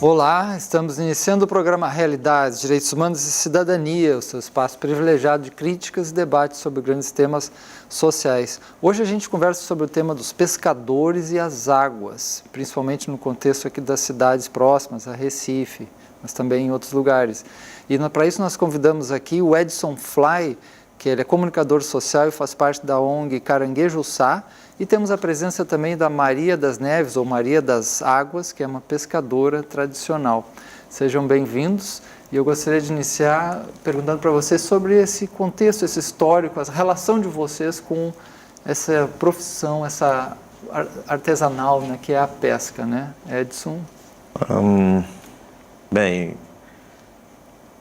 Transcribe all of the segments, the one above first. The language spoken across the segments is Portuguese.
Olá, estamos iniciando o programa Realidades, Direitos Humanos e Cidadania, o seu espaço privilegiado de críticas e debates sobre grandes temas sociais. Hoje a gente conversa sobre o tema dos pescadores e as águas, principalmente no contexto aqui das cidades próximas, a Recife, mas também em outros lugares. E para isso nós convidamos aqui o Edson Fly, que ele é comunicador social e faz parte da ONG Caranguejo Sá, e temos a presença também da Maria das Neves, ou Maria das Águas, que é uma pescadora tradicional. Sejam bem-vindos, e eu gostaria de iniciar perguntando para vocês sobre esse contexto, esse histórico, a relação de vocês com essa profissão, essa artesanal, né, que é a pesca, né? Edson? Bem,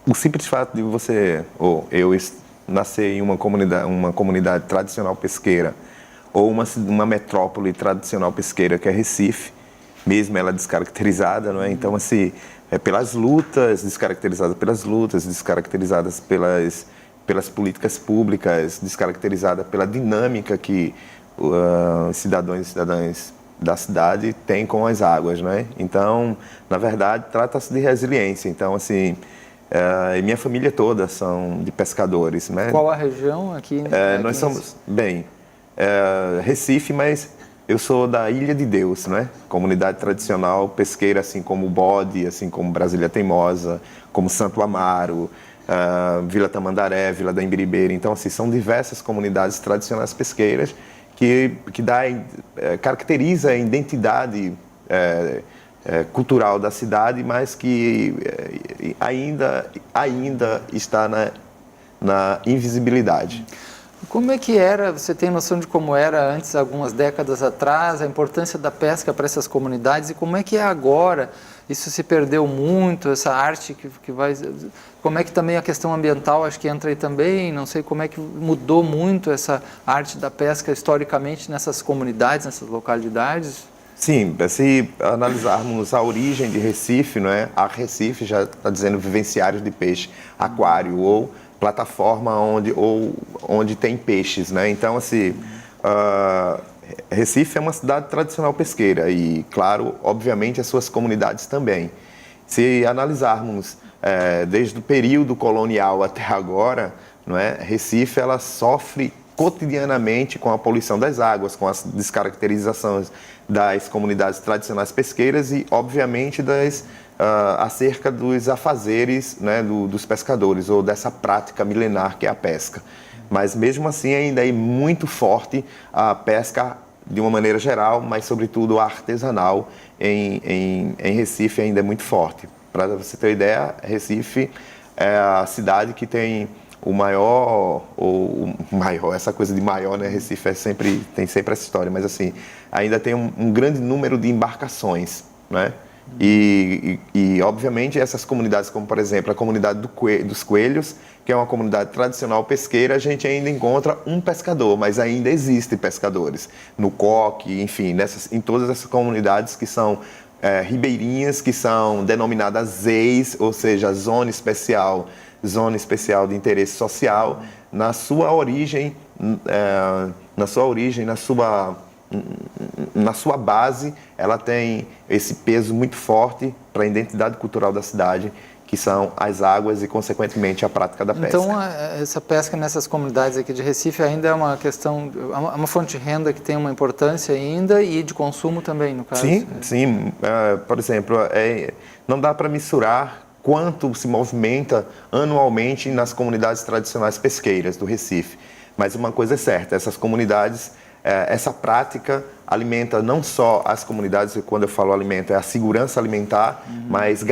o simples fato de você, ou eu, nascer em uma comunidade tradicional pesqueira, ou uma metrópole tradicional pesqueira, que é Recife, mesmo ela descaracterizada, não é? Então, assim, pelas lutas, descaracterizadas pelas políticas públicas, descaracterizada pela dinâmica que os cidadãos e cidadãs da cidade têm com as águas, não é? Então, na verdade, trata-se de resiliência. Então, assim, minha família toda são de pescadores, né? Qual a região aqui? Nós somos, Recife, mas eu sou da Ilha de Deus, né? Comunidade tradicional pesqueira, assim como Bode, assim como Brasília Teimosa, como Santo Amaro, Vila Tamandaré, Vila da Imbiribeira. Então, assim, são diversas comunidades tradicionais pesqueiras que caracteriza a identidade cultural da cidade, mas que ainda está na invisibilidade. Como é que era, você tem noção de como era antes, algumas décadas atrás, a importância da pesca para essas comunidades e como é que é agora? Isso se perdeu muito, essa arte que vai... Como é que também a questão ambiental, acho que entra aí também, não sei como é que mudou muito essa arte da pesca historicamente nessas comunidades, nessas localidades? Sim, se analisarmos a origem de Recife, não é? A Recife já está dizendo vivenciários de peixe, aquário ou plataforma onde tem peixes, né? Então, assim, Recife é uma cidade tradicional pesqueira e, claro, obviamente as suas comunidades também. Se analisarmos desde o período colonial até agora, não é? Recife ela sofre cotidianamente com a poluição das águas, com as descaracterizações das comunidades tradicionais pesqueiras e, obviamente, acerca dos afazeres, né, dos pescadores ou dessa prática milenar que é a pesca. Mas, mesmo assim, ainda é muito forte a pesca de uma maneira geral, mas, sobretudo, a artesanal em Recife ainda é muito forte. Para você ter uma ideia, Recife é a cidade que tem o maior, essa coisa de maior, né? Recife tem sempre essa história, mas assim, ainda tem um grande número de embarcações, né? E obviamente, essas comunidades, como por exemplo a comunidade dos Coelhos, que é uma comunidade tradicional pesqueira, a gente ainda encontra um pescador, mas ainda existem pescadores. No Coque, enfim, em todas essas comunidades que são ribeirinhas, que são denominadas ZEIs, ou seja, Zona Especial de Interesse Social, na sua origem, na sua base, ela tem esse peso muito forte para a identidade cultural da cidade, que são as águas e, consequentemente, a prática da pesca. Então, essa pesca nessas comunidades aqui de Recife ainda é uma questão, uma fonte de renda que tem uma importância ainda e de consumo também, no caso? Sim. Por exemplo, não dá para mensurar quanto se movimenta anualmente nas comunidades tradicionais pesqueiras do Recife. Mas uma coisa é certa, essas comunidades, essa prática alimenta não só as comunidades, e quando eu falo alimento, é a segurança alimentar, mas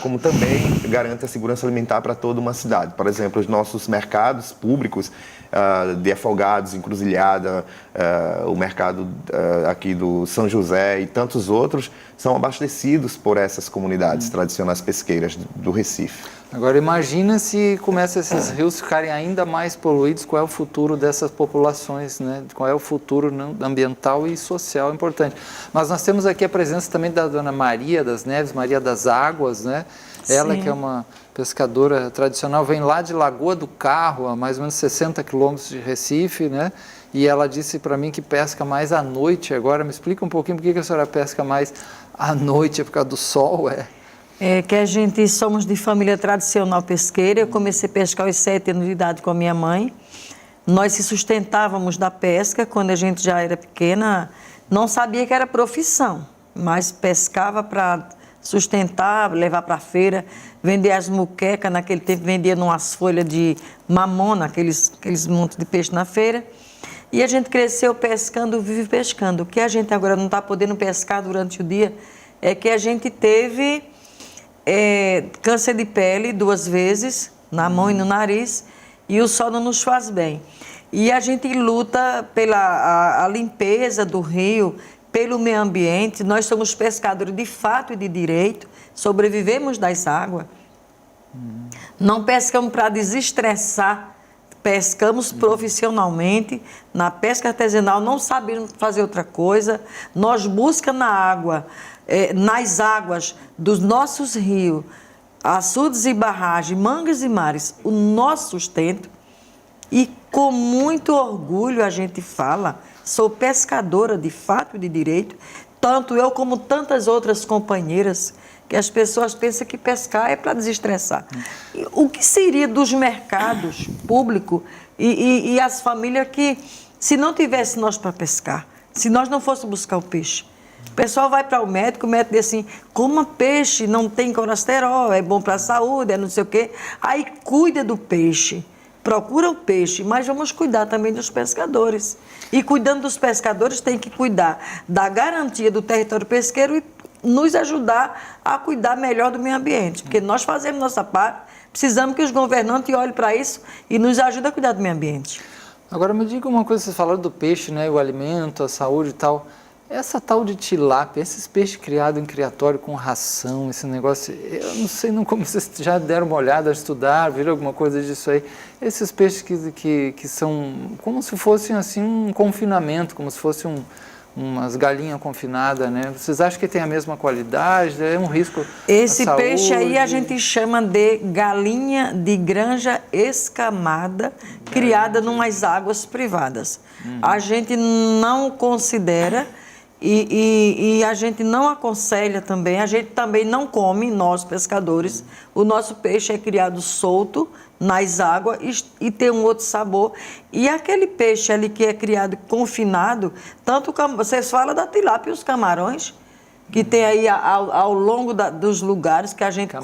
como também garante a segurança alimentar para toda uma cidade. Por exemplo, os nossos mercados públicos de Afogados, Encruzilhada, o mercado aqui do São José e tantos outros, são abastecidos por essas comunidades tradicionais pesqueiras do Recife. Agora imagina se começam esses rios ficarem ainda mais poluídos, qual é o futuro dessas populações, né? Qual é o futuro ambiental e social importante. Mas nós temos aqui a presença também da dona Maria das Neves, Maria das Águas, né? Ela que é uma pescadora tradicional, vem lá de Lagoa do Carro, a mais ou menos 60 quilômetros de Recife, né? E ela disse para mim que pesca mais à noite agora. Me explica um pouquinho por que a senhora pesca mais à noite, é por causa do sol, É que a gente somos de família tradicional pesqueira. Eu comecei a pescar aos 7 anos de idade com a minha mãe. Nós se sustentávamos da pesca quando a gente já era pequena. Não sabia que era profissão, mas pescava para sustentar, levar para a feira, vender as muquecas. Naquele tempo vendia numas folhas de mamona, aqueles montes de peixe na feira. E a gente cresceu pescando, vive pescando. O que a gente agora não está podendo pescar durante o dia é que a gente teve câncer de pele 2 vezes, na mão e no nariz, e o sol não nos faz bem. E a gente luta pela a limpeza do rio, pelo meio ambiente. Nós somos pescadores de fato e de direito, sobrevivemos das águas. Não pescamos para desestressar, pescamos profissionalmente. Na pesca artesanal não sabemos fazer outra coisa. Nós buscamos na água, nas águas dos nossos rios, açudes e barragens, mangas e mares, o nosso sustento. E com muito orgulho a gente fala, sou pescadora de fato e de direito, tanto eu como tantas outras companheiras, que as pessoas pensam que pescar é para desestressar. E o que seria dos mercados públicos e as famílias que, se não tivesse nós para pescar, se nós não fôssemos buscar o peixe, o pessoal vai para o médico diz assim, coma peixe, não tem colesterol, é bom para a saúde, é não sei o quê. Aí cuida do peixe, procura o peixe, mas vamos cuidar também dos pescadores. E cuidando dos pescadores, tem que cuidar da garantia do território pesqueiro e nos ajudar a cuidar melhor do meio ambiente. Porque nós fazemos nossa parte, precisamos que os governantes olhem para isso e nos ajudem a cuidar do meio ambiente. Agora me diga uma coisa, vocês falaram do peixe, né, o alimento, a saúde e tal. Essa tal de tilápia, esses peixes criados em criatório com ração, esse negócio, eu não sei como vocês já deram uma olhada, estudaram, viram alguma coisa disso aí. Esses peixes que são como se fossem assim um confinamento, como se fosse umas galinhas confinadas, né? Vocês acham que tem a mesma qualidade? É um risco? Esse peixe aí a gente chama de galinha de granja escamada, criada em umas águas privadas. A gente não considera e a gente não aconselha também, a gente também não come, nós pescadores, o nosso peixe é criado solto nas águas e tem um outro sabor. E aquele peixe ali que é criado confinado, tanto vocês falam da tilápia e os camarões, que tem aí ao longo dos lugares que a gente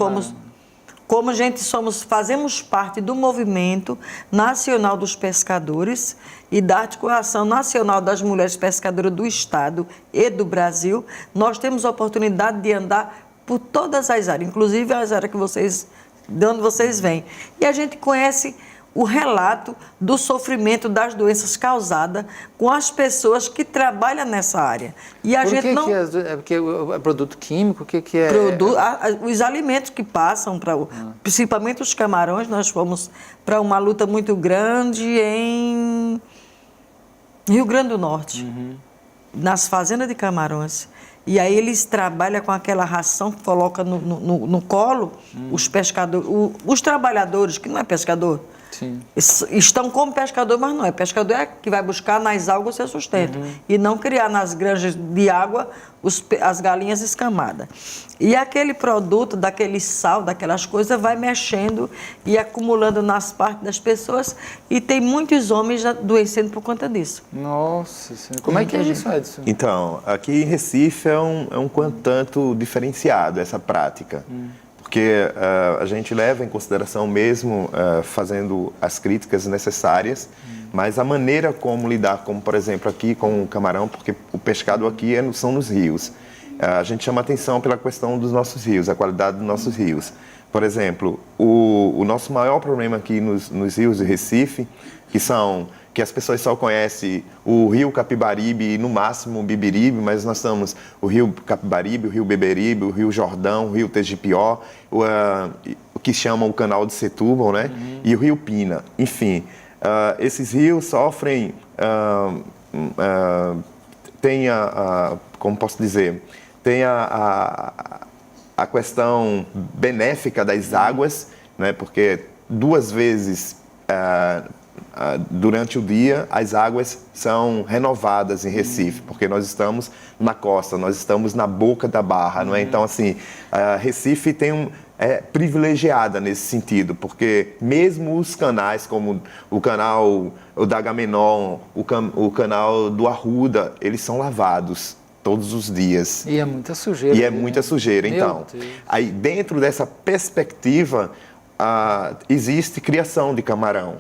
como a gente fazemos parte do movimento nacional dos pescadores e da articulação nacional das mulheres pescadoras do Estado e do Brasil, nós temos a oportunidade de andar por todas as áreas, inclusive as áreas de onde vocês vêm. E a gente conhece o relato do sofrimento das doenças causadas com as pessoas que trabalham nessa área. E a gente não... É porque é produto químico? O que é? Os alimentos que passam, principalmente os camarões, nós fomos para uma luta muito grande em Rio Grande do Norte, nas fazendas de camarões. E aí eles trabalham com aquela ração que coloca no colo os pescadores, os trabalhadores, que não é pescador, Sim. Estão como pescador, mas não é. Pescador é que vai buscar nas águas o seu sustento e não criar nas granjas de água as galinhas escamadas. E aquele produto, daquele sal, daquelas coisas, vai mexendo e acumulando nas partes das pessoas e tem muitos homens adoecendo por conta disso. Nossa Senhora. Como é que é isso, Edson? Então, aqui em Recife é um quanto tanto diferenciado essa prática. Porque a gente leva em consideração mesmo fazendo as críticas necessárias, mas a maneira como lidar, como por exemplo aqui com o camarão, porque o pescado aqui são nos rios. A gente chama atenção pela questão dos nossos rios, a qualidade dos nossos rios. Por exemplo, o nosso maior problema aqui nos rios de Recife, que as pessoas só conhecem o rio Capibaribe e no máximo o Bibiribe, mas nós temos o rio Capibaribe, o rio Beberibe, o rio Jordão, o rio Tegipió, o que chamam o canal de Setúbal, né? E o rio Pina. Enfim, esses rios sofrem, como posso dizer, tem a questão benéfica das águas, né? Porque 2 vezes durante o dia, as águas são renovadas em Recife, porque nós estamos na costa, nós estamos na boca da barra, não é? Então, assim, Recife é privilegiada nesse sentido, porque mesmo os canais, como o canal da Agamenon, o canal do Arruda, eles são lavados todos os dias. E é muita sujeira. E é muita sujeira, Meu então. Deus. Aí, dentro dessa perspectiva, existe criação de camarão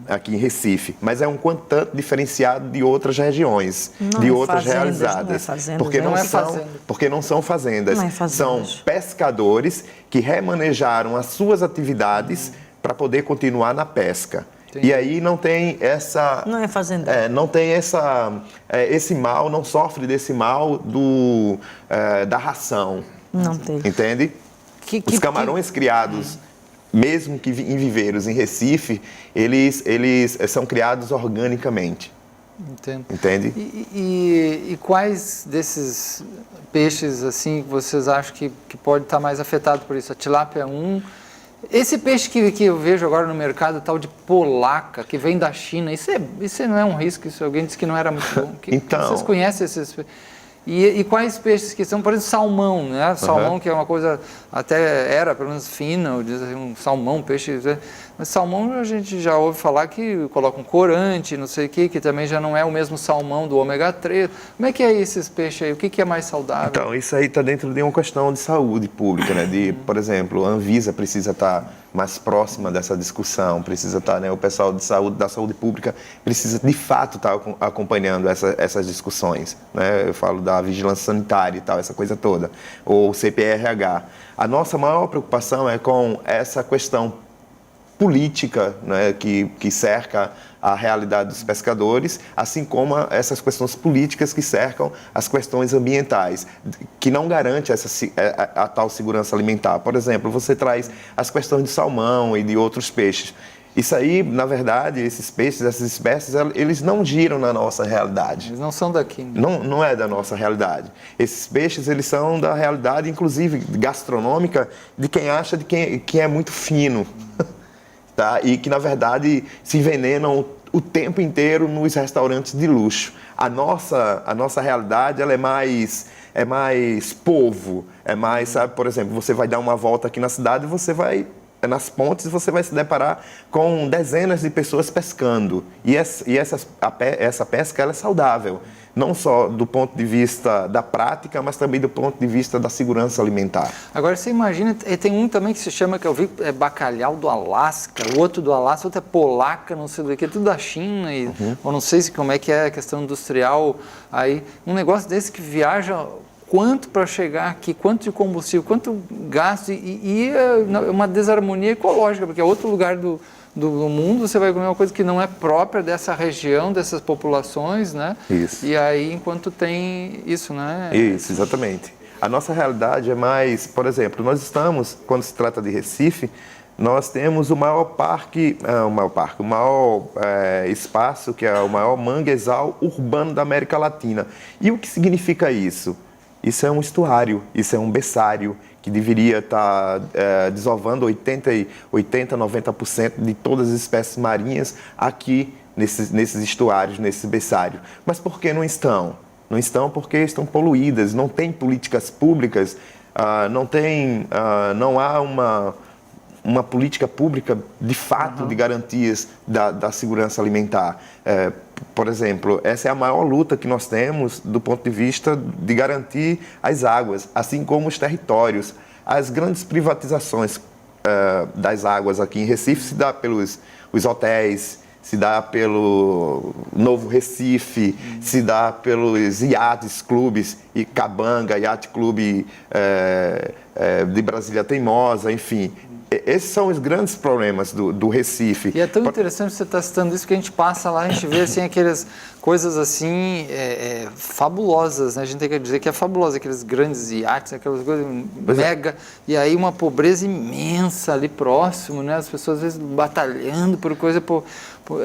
aqui em Recife, mas é um tanto diferenciado de outras regiões, de outras realizadas. Porque não são fazendas. São pescadores que remanejaram as suas atividades para poder continuar na pesca. Entendi. E aí não tem essa... Não é fazendeiro. Não tem esse mal, não sofre desse mal da ração. Não tem. Entende? Os camarões criados, mesmo que em viveiros em Recife, eles são criados organicamente. Entendo. Entende? E quais desses peixes assim vocês acham que pode estar mais afetado por isso? A tilápia é um. Esse peixe que eu vejo agora no mercado, tal de polaca, que vem da China, isso não é um risco? Isso alguém disse que não era muito bom. Então, vocês conhecem esses peixes? E quais peixes que são, por exemplo, salmão, né? Salmão que é uma coisa, até era pelo menos fina, um salmão, peixe... Mas salmão a gente já ouve falar que coloca um corante, não sei o que também já não é o mesmo salmão do ômega 3. Como é que é esses peixes aí? O que é mais saudável? Então, isso aí está dentro de uma questão de saúde pública, né? Por exemplo, a Anvisa precisa estar mais próxima dessa discussão, precisa estar, né? O pessoal da saúde pública precisa, de fato, estar acompanhando essas discussões, né? Eu falo da vigilância sanitária e tal, essa coisa toda, ou CPRH. A nossa maior preocupação é com essa questão política, né, que cerca a realidade dos pescadores, assim como essas questões políticas que cercam as questões ambientais, que não garante a tal segurança alimentar. Por exemplo, você traz as questões de salmão e de outros peixes. Isso aí, na verdade, esses peixes, essas espécies, eles não giram na nossa realidade. Eles não são daqui. Né? Não é da nossa realidade. Esses peixes, eles são da realidade, inclusive, gastronômica, de quem acha que é muito fino. Tá? E que, na verdade, se envenenam o tempo inteiro nos restaurantes de luxo. A nossa realidade, ela é mais povo, é mais, sabe, por exemplo, você vai dar uma volta aqui na cidade e você vai, nas pontes, você vai se deparar com dezenas de pessoas pescando. E essa pesca, ela é saudável, não só do ponto de vista da prática, mas também do ponto de vista da segurança alimentar. Agora, você imagina, tem um também que se chama, que eu vi, é bacalhau do Alasca, o outro do Alasca, outro é polaca, não sei do que, tudo da China, ou não sei como é que é a questão industrial, aí, um negócio desse que viaja quanto para chegar aqui, quanto de combustível, quanto gasto, e é uma desarmonia ecológica, porque é outro lugar do mundo, você vai comer uma coisa que não é própria dessa região, dessas populações, né? Isso. E aí, enquanto tem isso, né? Isso, exatamente. A nossa realidade é mais, por exemplo, nós estamos, quando se trata de Recife, nós temos o maior espaço, que é o maior manguezal urbano da América Latina. E o que significa isso? Isso é um estuário, isso é um berçário, que deveria estar desovando 90% de todas as espécies marinhas aqui nesses estuários, nesses berçários. Mas por que não estão? Não estão porque estão poluídas, não tem políticas públicas, não há uma política pública de fato de garantias da segurança alimentar. Por exemplo, essa é a maior luta que nós temos do ponto de vista de garantir as águas, assim como os territórios. As grandes privatizações das águas aqui em Recife se dá pelos hotéis, se dá pelo Novo Recife, se dá pelos iates, clubes, e Cabanga, Iate Clube de Brasília Teimosa, enfim. Esses são os grandes problemas do Recife. E é tão interessante você estar citando isso, que a gente passa lá, a gente vê assim, aquelas coisas assim, fabulosas, né? A gente tem que dizer que é fabulosa, aqueles grandes iates, aquelas coisas mega, e aí uma pobreza imensa ali próximo, né? As pessoas às vezes batalhando por coisa,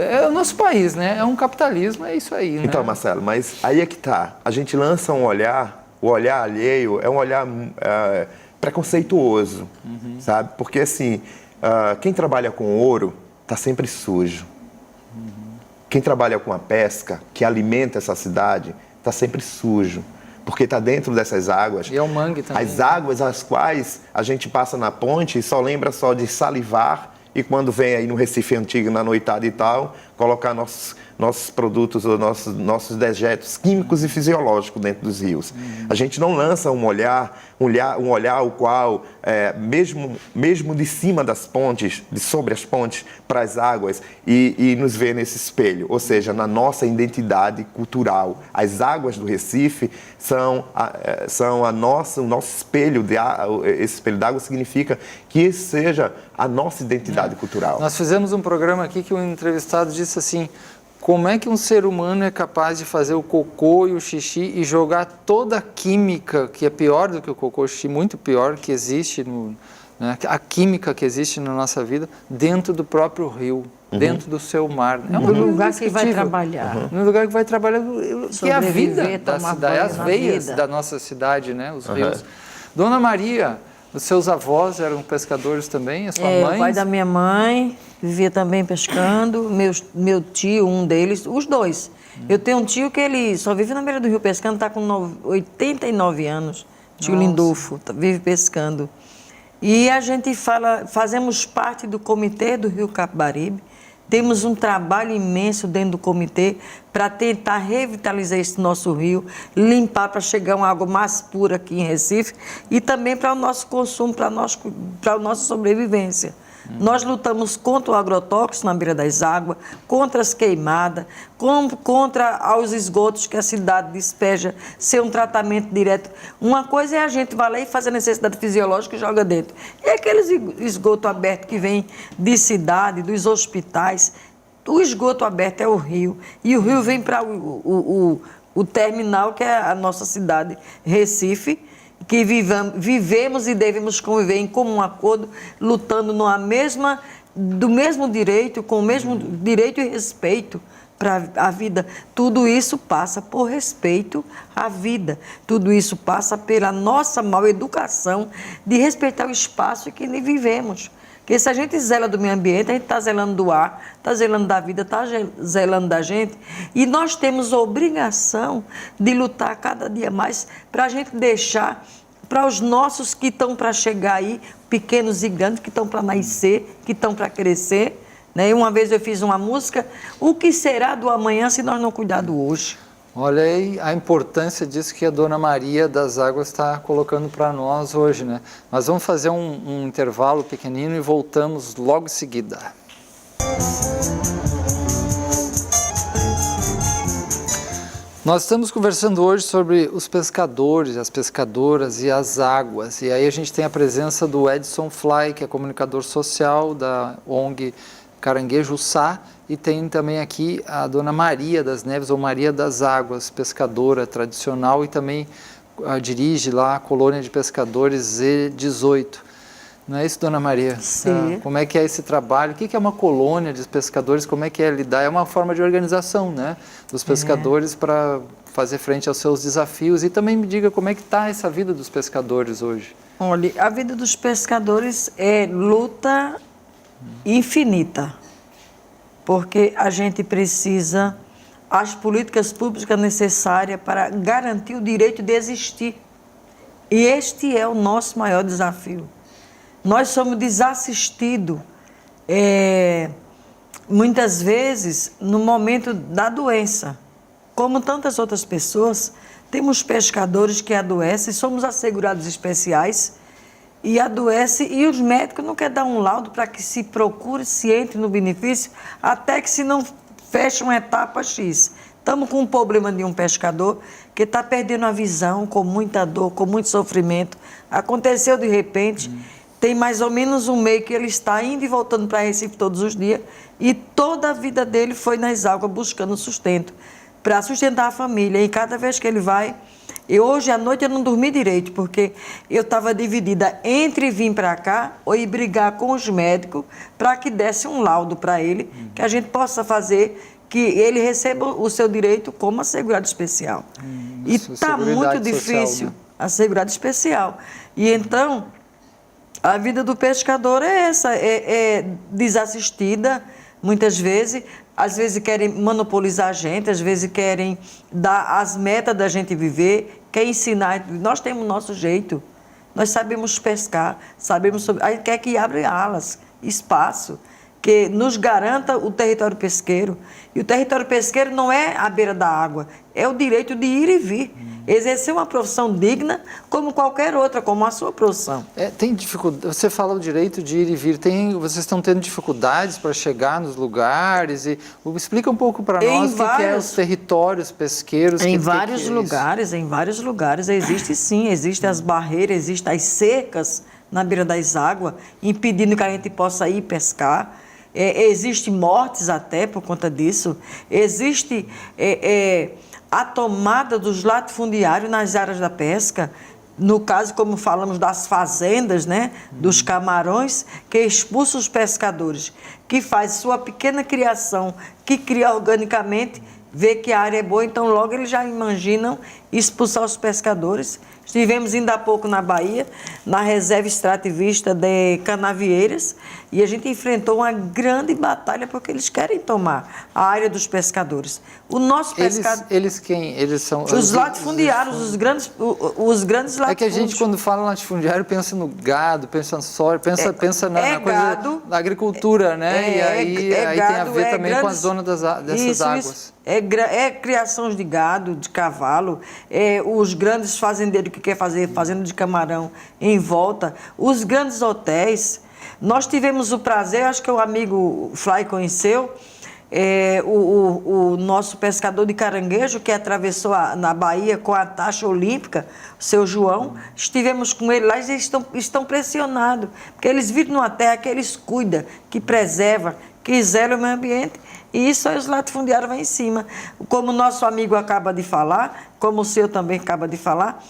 é o nosso país, né? É um capitalismo, é isso aí, né? Então, Marcelo, mas aí é que tá, a gente lança um olhar, o olhar alheio é um olhar preconceituoso, sabe? Porque, assim, quem trabalha com ouro está sempre sujo, quem trabalha com a pesca, que alimenta essa cidade, está sempre sujo, porque está dentro dessas águas. E é o mangue também. As águas às quais a gente passa na ponte só lembra só de salivar e quando vem aí no Recife Antigo, na noitada e tal, colocar nossos produtos ou nossos dejetos químicos e fisiológicos dentro dos rios. A gente não lança um olhar o qual, mesmo de cima das pontes, sobre as pontes, para as águas e nos vê nesse espelho, ou seja, na nossa identidade cultural. As águas do Recife são o nosso espelho, esse espelho d'água significa que esse seja a nossa identidade cultural. Nós fizemos um programa aqui que um entrevistado disse assim: como é que um ser humano é capaz de fazer o cocô e o xixi e jogar toda a química, que é pior do que o cocô e o xixi, muito pior, que existe, a química que existe na nossa vida, dentro do próprio rio, dentro do seu mar. É um lugar que vai trabalhar. No lugar que vai trabalhar, que é a vida da tomar cidade, banho as na veias vida. da nossa cidade, né? Os rios. Dona Maria, os seus avós eram pescadores também? A sua mãe? O pai da minha mãe vivia também pescando, meu tio, um deles, os dois. Eu tenho um tio que ele só vive na beira do rio pescando, está com 89 anos, tio Nossa. Lindolfo, vive pescando. E a gente fazemos parte do comitê do Rio Capibaribe, temos um trabalho imenso dentro do comitê para tentar revitalizar esse nosso rio, limpar para chegar uma água mais pura aqui em Recife e também para o nosso consumo, para a nossa sobrevivência. Nós lutamos contra o agrotóxico na beira das águas, contra as queimadas, contra os esgotos que a cidade despeja, ser um tratamento direto. Uma coisa é a gente vai lá e faz a necessidade fisiológica e joga dentro. E aqueles esgoto aberto que vem de cidade, dos hospitais, o esgoto aberto é o rio. E o rio vem para o terminal, que é a nossa cidade, Recife, que vivemos e devemos conviver em comum acordo, lutando do mesmo direito, com o mesmo direito e respeito para a vida. Tudo isso passa por respeito à vida. Tudo isso passa pela nossa mal educação de respeitar o espaço em que vivemos. Porque se a gente zela do meio ambiente, a gente está zelando do ar, está zelando da vida, está zelando da gente. E nós temos a obrigação de lutar cada dia mais para a gente deixar para os nossos que estão para chegar aí, pequenos e grandes, que estão para nascer, que estão para crescer. Né? Uma vez eu fiz uma música, o que será do amanhã se nós não cuidar do hoje? Olha aí a importância disso que a Dona Maria das Águas está colocando para nós hoje, né? Nós vamos fazer um intervalo pequenino e voltamos logo em seguida. Nós estamos conversando hoje sobre os pescadores, as pescadoras e as águas. E aí a gente tem a presença do Edson Fly, que é comunicador social da ONG Caranguejo Sá, e tem também aqui a Dona Maria das Neves, ou Maria das Águas, pescadora tradicional e também dirige lá a colônia de pescadores Z18. Não é isso, Dona Maria? Sim. Como é que é esse trabalho? O que é uma colônia de pescadores? Como é que é lidar? É uma forma de organização, né, dos pescadores para fazer frente aos seus desafios. E também me diga como é que está essa vida dos pescadores hoje. Olha, a vida dos pescadores é luta infinita, porque a gente precisa as políticas públicas necessárias para garantir o direito de existir. E este é o nosso maior desafio. Nós somos desassistidos, muitas vezes, no momento da doença. Como tantas outras pessoas, temos pescadores que adoecem, somos assegurados especiais e adoecem, e os médicos não querem dar um laudo para que se procure, se entre no benefício, até que se não feche uma etapa X. Estamos com um problema de um pescador que está perdendo a visão, com muita dor, com muito sofrimento. Aconteceu de repente, tem mais ou menos um mês que ele está indo e voltando para Recife todos os dias, e toda a vida dele foi nas águas buscando sustento, para sustentar a família. E cada vez que ele vai... hoje à noite eu não dormi direito, porque eu estava dividida entre vir para cá ou ir brigar com os médicos para que desse um laudo para ele, que a gente possa fazer que ele receba o seu direito como assegurado especial. E está muito difícil, social, né? Assegurado especial. E então, a vida do pescador é essa, é desassistida, muitas vezes, às vezes querem monopolizar a gente, às vezes querem dar as metas da gente viver, quer ensinar. Nós temos o nosso jeito, nós sabemos pescar, sabemos sobre. A gente quer que abra alas, espaço, que nos garanta o território pesqueiro. E o território pesqueiro não é à beira da água, é o direito de ir e vir. Exercer uma profissão digna como qualquer outra, como a sua profissão. Tem dificuldade, você fala o direito de ir e vir, vocês estão tendo dificuldades para chegar nos lugares? Explica um pouco para nós o que é os territórios pesqueiros. Em vários lugares existe sim, existem as barreiras, existem as cercas na beira das águas, impedindo que a gente possa ir pescar. Existem mortes até por conta disso. Existe a tomada dos latifundiários nas áreas da pesca, no caso, como falamos das fazendas, né, dos camarões, que expulsam os pescadores, que faz sua pequena criação, que cria organicamente, vê que a área é boa, então logo eles já imaginam expulsar os pescadores. Estivemos ainda há pouco na Bahia, na reserva extrativista de Canavieiras, e a gente enfrentou uma grande batalha porque eles querem tomar a área dos pescadores. O nosso pescador... Eles quem? Eles são... Os latifundiários, os grandes latifúndios. É que a gente, quando fala latifundiário, pensa no gado, pensa no soja, pensa na coisa da agricultura, né? E aí tem a ver também com a zona dessas águas. É criação de gado, de cavalo, os grandes fazendeiros que querem fazer fazenda de camarão em volta, os grandes hotéis. Nós tivemos o prazer, acho que o amigo Fly conheceu, o nosso pescador de caranguejo que atravessou na Bahia com a taxa olímpica, o seu João. Estivemos com ele lá e eles estão pressionados, porque eles vivem numa terra que eles cuidam, que preserva, que zela o meio ambiente. E isso aí os latifundiários vão em cima. Como o nosso amigo acaba de falar, como o seu também acaba de falar,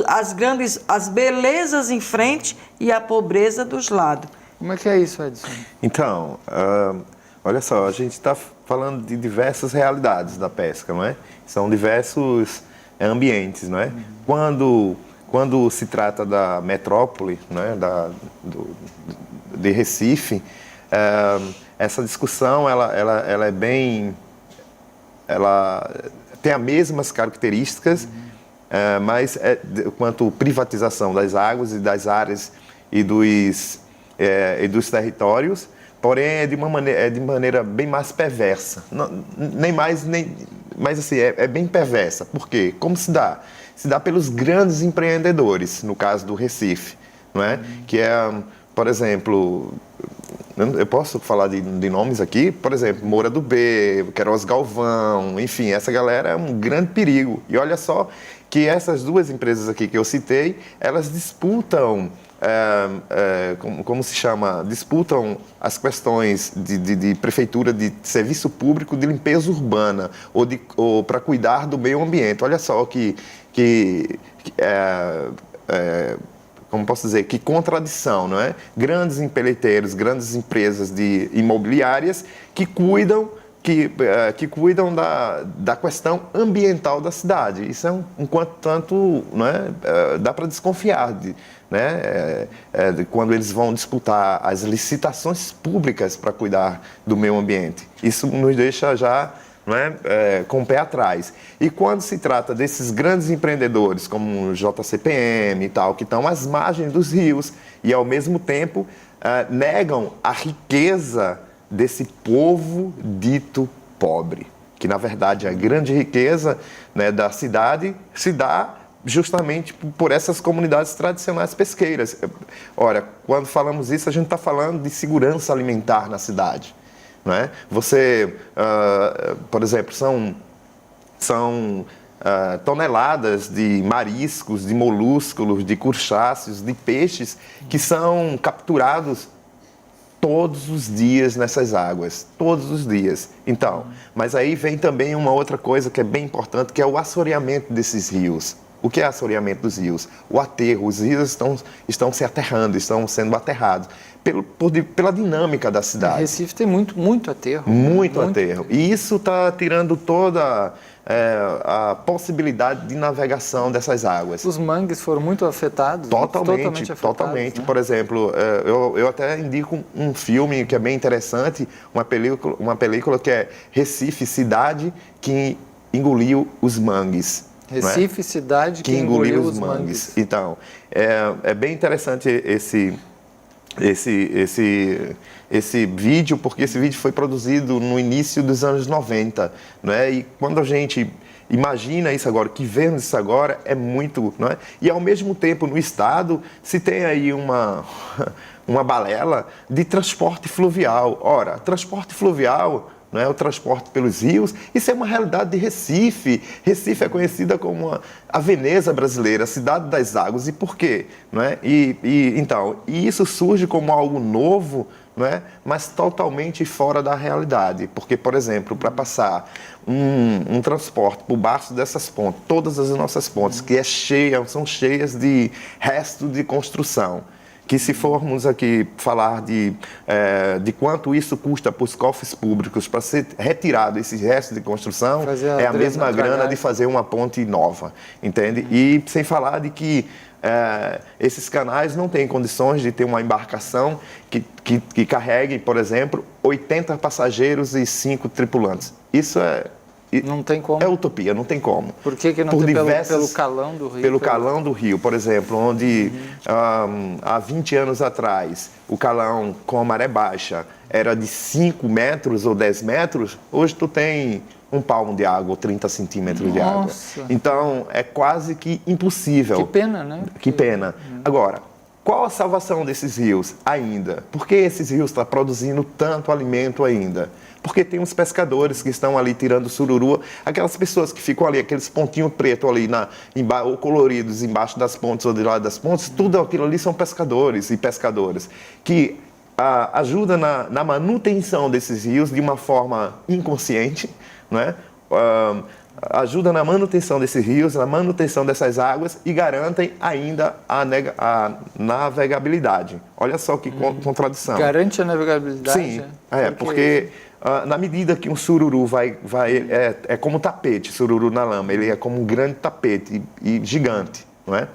as belezas em frente e a pobreza dos lados. Como é que é isso, Edson? Então, olha só, a gente está falando de diversas realidades da pesca, não é? São diversos ambientes, não é? Quando se trata da metrópole, não é? De Recife, essa discussão ela é bem, ela tem as mesmas características, mas quanto privatização das águas e das áreas e dos territórios, porém é de maneira bem mais perversa, mas assim é bem perversa. Por quê? Como se dá? Se dá pelos grandes empreendedores, no caso do Recife, não é? Que é, por exemplo, eu posso falar de nomes aqui, por exemplo, Moura do B, Queiroz Galvão, enfim, essa galera é um grande perigo. E olha só que essas duas empresas aqui que eu citei, elas disputam, como se chama? Disputam as questões de prefeitura, de serviço público, de limpeza urbana ou para cuidar do meio ambiente. Olha só como posso dizer, que contradição, não é? Grandes empreiteiros, grandes empresas imobiliárias que cuidam da questão ambiental da cidade. Isso é um quanto tanto, não é? Dá para desconfiar, né? Quando eles vão disputar as licitações públicas para cuidar do meio ambiente. Isso nos deixa já, não é? Com o pé atrás. E quando se trata desses grandes empreendedores, como o JCPM e tal, que estão às margens dos rios e, ao mesmo tempo, negam a riqueza desse povo dito pobre, que, na verdade, a grande riqueza, né, da cidade se dá justamente por essas comunidades tradicionais pesqueiras. Ora, quando falamos isso, a gente está falando de segurança alimentar na cidade. Não é? Você, por exemplo, são toneladas de mariscos, de molúsculos, de crustáceos, de peixes que são capturados todos os dias nessas águas, todos os dias. Então, mas aí vem também uma outra coisa que é bem importante, que é o assoreamento desses rios. O que é assoreamento dos rios? O aterro. Os rios estão se aterrando, estão sendo aterrados pela dinâmica da cidade. Recife tem muito aterro. Muito aterro. E isso está tirando toda a possibilidade de navegação dessas águas. Os mangues foram muito afetados? Totalmente, afetados, totalmente. né? Por exemplo, eu até indico um filme que é bem interessante, uma película que é Recife, Cidade que Engoliu os Mangues. Recife, Cidade que Engoliu os Mangues. Então, é bem interessante esse vídeo, porque esse vídeo foi produzido no início dos anos 90, né? E quando a gente imagina isso agora, que vemos isso agora, é muito, não é? E ao mesmo tempo, no estado, se tem aí uma balela de transporte fluvial. Ora, transporte fluvial, não é, o transporte pelos rios, isso é uma realidade de Recife. Recife é conhecida como a Veneza brasileira, a cidade das águas. E por quê? Não é? Então, isso surge como algo novo, não é? Mas totalmente fora da realidade. Porque, por exemplo, para passar um transporte por baixo dessas pontes, todas as nossas pontes, que são cheias de resto de construção, que se formos aqui falar de quanto isso custa para os cofres públicos para ser retirado esses restos de construção, é a mesma grana de fazer uma ponte nova, entende? E sem falar de que esses canais não têm condições de ter uma embarcação que carregue, por exemplo, 80 passageiros e 5 tripulantes. Isso não tem como. É utopia, não tem como. Por que não tem pelo calão do rio? Pelo calão do rio, por exemplo, onde há 20 anos atrás o calão com a maré baixa era de 5 metros ou 10 metros, hoje tu tem um palmo de água ou 30 centímetros de água. Então, é quase que impossível. Que pena, né? Que pena. Agora, qual a salvação desses rios ainda? Por que esses rios estão produzindo tanto alimento ainda? Porque tem uns pescadores que estão ali tirando sururu, aquelas pessoas que ficam ali, aqueles pontinhos pretos ali, ou coloridos embaixo das pontes ou de lado das pontes, tudo aquilo ali são pescadores e pescadoras que ajudam na manutenção desses rios de uma forma inconsciente, não é? Ajuda na manutenção desses rios, na manutenção dessas águas e garantem ainda a navegabilidade. Olha só que contradição. Garante a navegabilidade? Sim, porque na medida que um sururu é como um tapete, sururu na lama, ele é como um grande tapete e gigante, não é?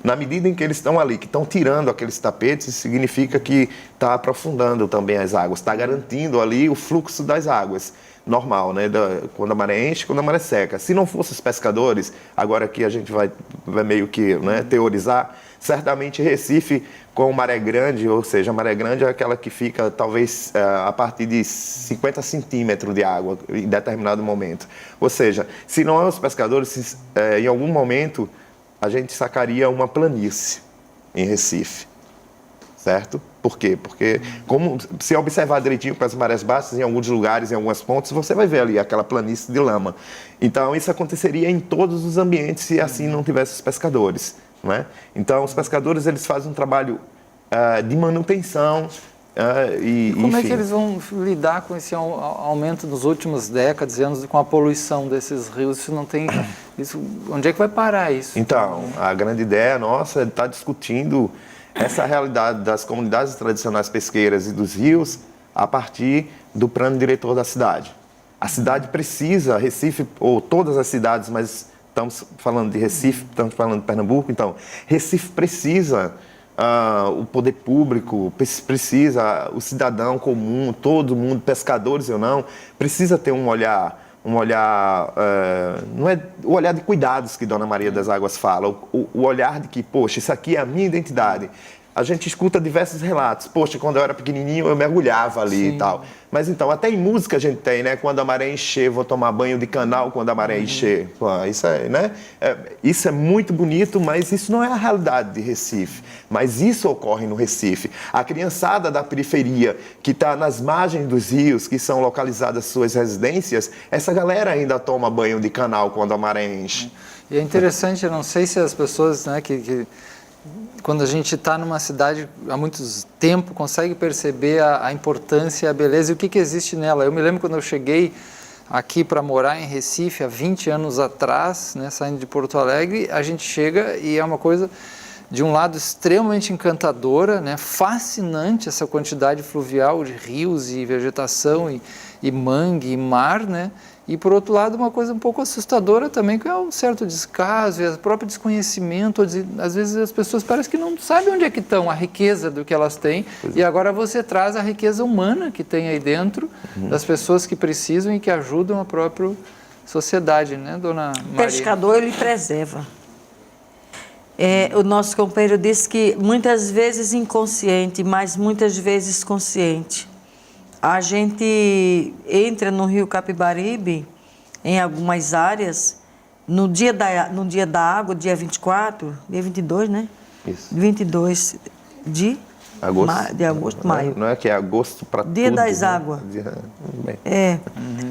Na medida em que eles estão ali, que estão tirando aqueles tapetes, isso significa que está aprofundando também as águas, está garantindo ali o fluxo das águas. Normal, né? Quando a maré enche, quando a maré seca. Se não fossem os pescadores, agora aqui a gente vai meio que, né, teorizar, certamente Recife com maré grande, ou seja, a maré grande é aquela que fica talvez a partir de 50 centímetros de água em determinado momento. Ou seja, se não é os pescadores, em algum momento a gente sacaria uma planície em Recife. Certo? Por quê? Porque, como se observar direitinho para as marés baixas, em alguns lugares, em algumas pontes, você vai ver ali aquela planície de lama. Então, isso aconteceria em todos os ambientes se assim não tivesse os pescadores, não é? Então, os pescadores, eles fazem um trabalho de manutenção e como enfim. É que eles vão lidar com esse aumento nos últimos décadas e anos com a poluição desses rios? Isso não tem... onde é que vai parar isso? Então, a grande ideia nossa é estar discutindo essa realidade das comunidades tradicionais pesqueiras e dos rios a partir do plano diretor da cidade. A cidade precisa, Recife, ou todas as cidades, mas estamos falando de Recife, estamos falando de Pernambuco, então, Recife precisa, o poder público, precisa, o cidadão comum, todo mundo, pescadores ou não, precisa ter um olhar, não é o olhar de cuidados que Dona Maria das Águas fala, o olhar de que, poxa, isso aqui é a minha identidade. A gente escuta diversos relatos. Poxa, quando eu era pequenininho, eu mergulhava ali. Sim. E tal. Mas então, até em música a gente tem, né? Quando a maré encher, vou tomar banho de canal quando a maré encher. Pô, isso é, né? Isso é muito bonito, mas isso não é a realidade de Recife. Mas isso ocorre no Recife. A criançada da periferia, que está nas margens dos rios, que são localizadas suas residências, essa galera ainda toma banho de canal quando a maré enche. E é interessante, eu não sei se as pessoas, né, quando a gente está numa cidade há muito tempo, consegue perceber a importância e a beleza e o que existe nela. Eu me lembro quando eu cheguei aqui para morar em Recife, há 20 anos atrás, né, saindo de Porto Alegre, a gente chega e é uma coisa de um lado extremamente encantadora, né, fascinante essa quantidade fluvial de rios e vegetação e mangue e mar, né, e por outro lado uma coisa um pouco assustadora também, que é um certo descaso e o próprio desconhecimento. Às vezes as pessoas parecem que não sabem onde é que estão a riqueza do que elas têm, e agora você traz a riqueza humana que tem aí dentro, das pessoas que precisam e que ajudam a própria sociedade, né, dona Maria? O pescador, ele preserva. O nosso companheiro disse que muitas vezes inconsciente, mas muitas vezes consciente. A gente entra no rio Capibaribe, em algumas áreas, no dia da água, dia 24, dia 22, né? Isso. 22 de agosto, maio. Não é que é agosto para tudo. Dia das águas.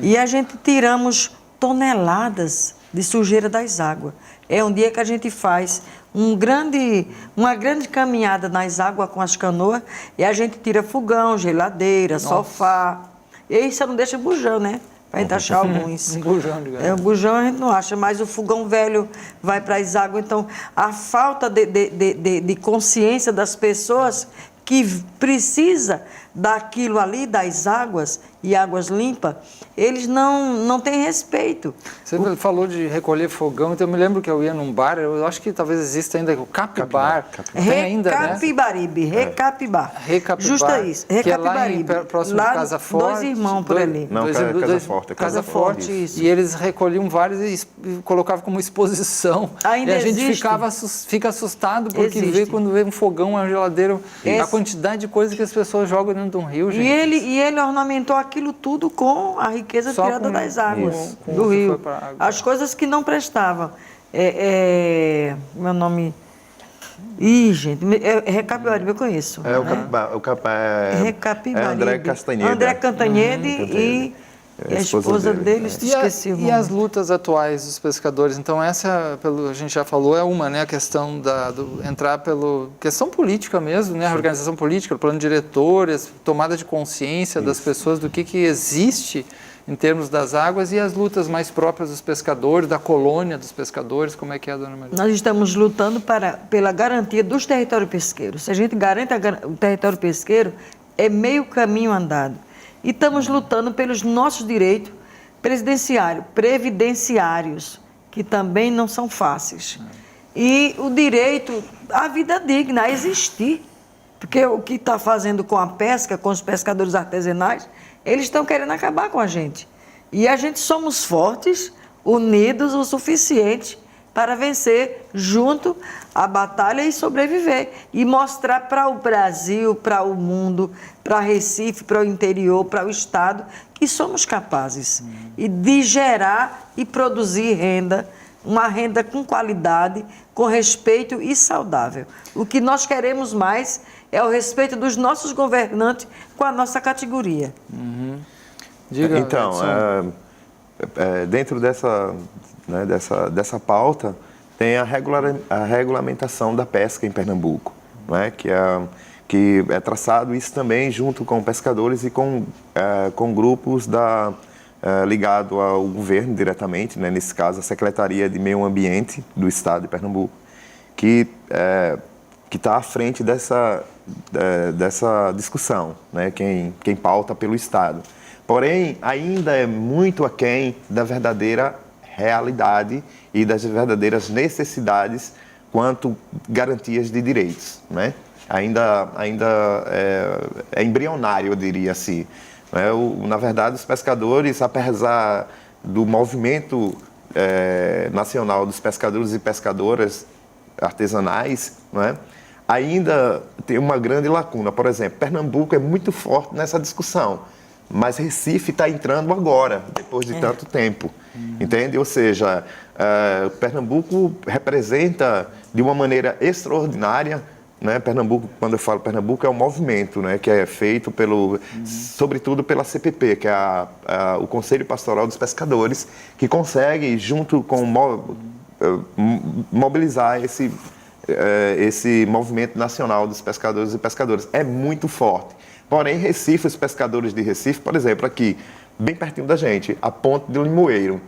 E a gente tiramos toneladas de sujeira das águas. É um dia que a gente faz uma grande caminhada nas águas com as canoas, e a gente tira fogão, geladeira, sofá. E aí você não deixa bujão, né? Para gente achar alguns. Bujão, digamos. O bujão a gente não acha, mas o fogão velho vai para as águas. Então, a falta de consciência das pessoas que precisa daquilo ali, das águas e águas limpas, eles não têm respeito. Você falou de recolher fogão, então eu me lembro que eu ia num bar, eu acho que talvez exista ainda o Capibar. Tem ainda, né? Recapibaribe, Recapibar. Recapibar. Justa isso, Recapibaribe. Que é lá próximo de Casa Forte. Dois irmãos por ali. Não, Casa Forte. Casa Forte, isso. E eles recolhiam vários e colocavam como exposição. Ainda e a gente existe. fica assustado porque Existe. quando vê um fogão, uma geladeira, a quantidade de coisa que as pessoas jogam dentro de um rio, gente. E ele ornamentou aquilo tudo com a riqueza Só tirada com das águas com do o que rio. foi pra água. As coisas que não prestavam. Meu nome... gente, Recapibaribe eu conheço. O Capibaribe Recapibaribe. André Castanheda. André Cantanhede e a esposa dele, esqueci o nome. E as lutas atuais dos pescadores? Então essa, a gente já falou, é uma, né? A questão entrar pela questão política mesmo, né? A organização política, o plano diretor, a tomada de consciência das pessoas do que existe em termos das águas, e as lutas mais próprias dos pescadores, da colônia dos pescadores. Como é que é, dona Maria? Nós estamos lutando pela garantia dos territórios pesqueiros. Se a gente garante o território pesqueiro, é meio caminho andado. E estamos lutando pelos nossos direitos previdenciários, que também não são fáceis. E o direito à vida digna, a existir. Porque o que está fazendo com a pesca, com os pescadores artesanais, eles estão querendo acabar com a gente. E a gente somos fortes, unidos o suficiente para vencer junto a batalha e sobreviver. E mostrar para o Brasil, para o mundo, para Recife, para o interior, para o Estado, que somos capazes e de gerar e produzir renda, uma renda com qualidade, com respeito e saudável. O que nós queremos mais é o respeito dos nossos governantes com a nossa categoria. Diga, então, dentro dessa pauta, tem a regulamentação da pesca em Pernambuco, né? que é traçado isso também junto com pescadores e com grupos ligado ao governo diretamente, né? Nesse caso a Secretaria de Meio Ambiente do Estado de Pernambuco, que está à frente dessa discussão, né? Quem pauta pelo Estado. Porém, ainda é muito aquém da verdadeira realidade e das verdadeiras necessidades quanto garantias de direitos, né? Ainda é embrionário, eu diria assim. Na verdade, os pescadores, apesar do movimento nacional dos pescadores e pescadoras artesanais, né, ainda tem uma grande lacuna. Por exemplo, Pernambuco é muito forte nessa discussão, mas Recife está entrando agora, depois de tanto tempo, entende? Ou seja, Pernambuco representa de uma maneira extraordinária, né? Pernambuco, quando eu falo Pernambuco, é um movimento, né? Que é feito sobretudo pela CPP, que é o Conselho Pastoral dos Pescadores, que consegue, junto com mobilizar esse movimento nacional dos pescadores e pescadoras. É muito forte. Porém, os pescadores de Recife, por exemplo, aqui, bem pertinho da gente, a Ponte do Limoeiro,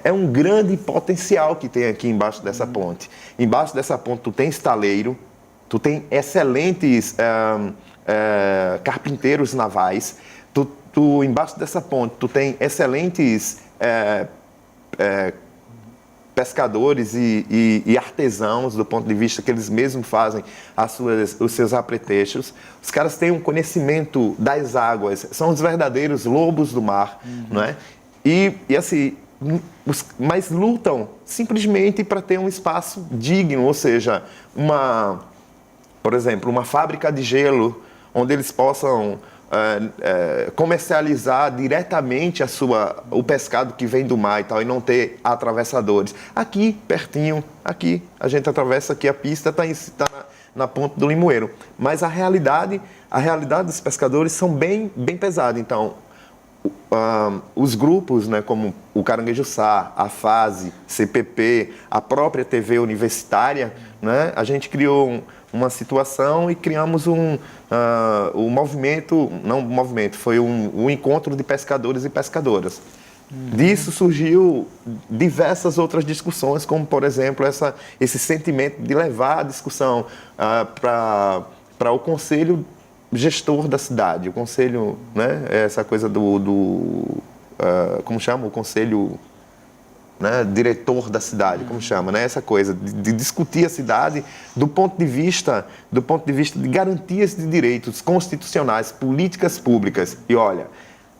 é um grande potencial que tem aqui embaixo dessa ponte. Embaixo dessa ponte tu tem estaleiro, tu tem excelentes carpinteiros navais, embaixo dessa ponte tu tem excelentes pescadores e artesãos, do ponto de vista que eles mesmos fazem os seus apetrechos. Os caras têm um conhecimento das águas, são os verdadeiros lobos do mar, não é? E assim, mas lutam simplesmente para ter um espaço digno, ou seja, por exemplo, uma fábrica de gelo onde eles possam comercializar diretamente o pescado que vem do mar e tal, e não ter atravessadores. Aqui, pertinho, aqui, a gente atravessa aqui a pista, está na ponta do Limoeiro. Mas a realidade dos pescadores são bem pesada. Então, os grupos, né, como o Caranguejo Sá, a FASE, CPP, a própria TV universitária, né, a gente criou uma situação e criamos um movimento, não um movimento, foi um encontro de pescadores e pescadoras. Disso surgiu diversas outras discussões, como, por exemplo, esse sentimento de levar a discussão para o conselho gestor da cidade, o conselho, né, essa coisa como chama? O conselho, né, diretor da cidade, como chama, né? Essa coisa de discutir a cidade do ponto de vista de garantias de direitos constitucionais, políticas públicas. E olha,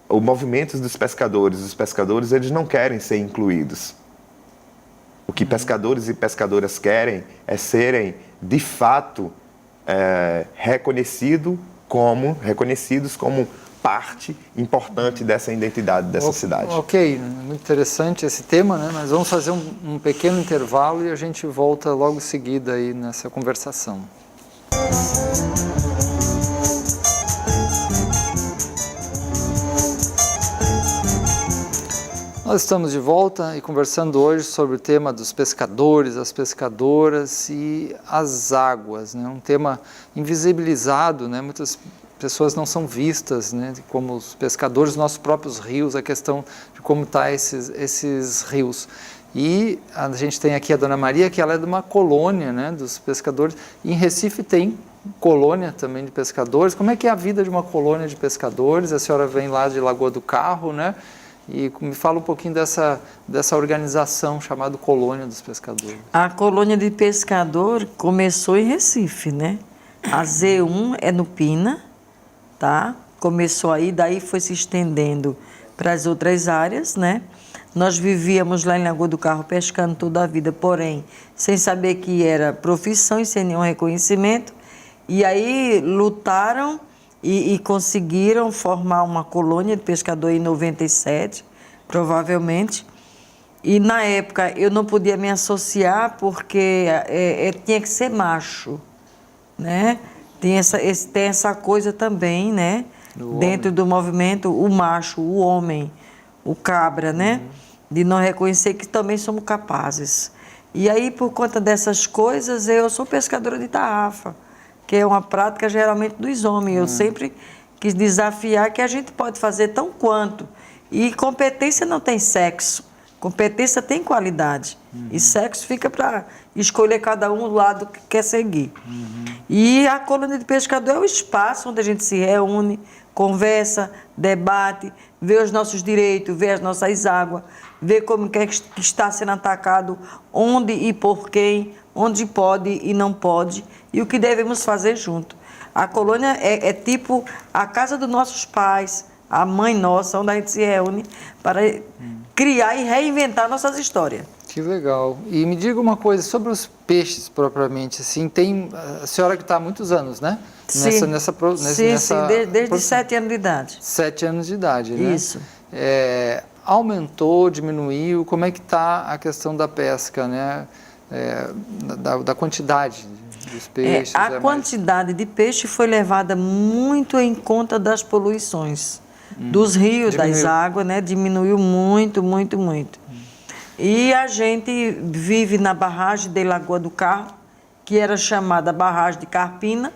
o movimento dos pescadores, os pescadores, eles não querem ser incluídos. O que pescadores e pescadoras querem é serem, de fato, reconhecidos como parte importante dessa identidade dessa cidade. Ok, muito interessante esse tema, né? Mas vamos fazer um pequeno intervalo e a gente volta logo em seguida aí nessa conversação. Nós estamos de volta e conversando hoje sobre o tema dos pescadores, as pescadoras e as águas, né? Um tema invisibilizado, né? Muitas pessoas não são vistas, né, como os pescadores dos nossos próprios rios, a questão de como estão esses rios. E a gente tem aqui a Dona Maria, que ela é de uma colônia, né, dos pescadores. E em Recife tem colônia também de pescadores. Como é que é a vida de uma colônia de pescadores? A senhora vem lá de Lagoa do Carro, né? E me fala um pouquinho dessa organização chamada Colônia dos Pescadores. A colônia de pescador começou em Recife, né? A Z1 é no Pina, tá? Começou aí, daí foi se estendendo para as outras áreas, né? Nós vivíamos lá em Lagoa do Carro pescando toda a vida, porém, sem saber que era profissão e sem nenhum reconhecimento. E aí lutaram e conseguiram formar uma colônia de pescador em 97, provavelmente. E na época eu não podia me associar porque tinha que ser macho, né? Tem essa coisa também, né? Dentro do movimento, o macho, o homem, o cabra, né? De não reconhecer que também somos capazes. E aí, por conta dessas coisas, eu sou pescadora de tarrafa, que é uma prática geralmente dos homens. Eu sempre quis desafiar que a gente pode fazer tão quanto. E competência não tem sexo. Competência tem qualidade. E sexo fica para escolher cada um o lado que quer seguir. E a colônia de pescador é o espaço onde a gente se reúne, conversa, debate, vê os nossos direitos, vê as nossas águas, vê como que está sendo atacado, onde e por quem, onde pode e não pode, e o que devemos fazer junto. A colônia é tipo a casa dos nossos pais, a mãe nossa, onde a gente se reúne para criar e reinventar nossas histórias. Que legal. E me diga uma coisa sobre os peixes propriamente, assim, tem a senhora que está há muitos anos, né? Sim, desde 7 anos de idade. 7 anos de idade, né? Isso. Aumentou, diminuiu, como é que está a questão da pesca, né? Da quantidade dos peixes? A quantidade de peixe foi levada muito em conta das poluições dos rios, das águas, né? Diminuiu muito, muito, muito. E a gente vive na barragem de Lagoa do Carro, que era chamada Barragem de Carpina,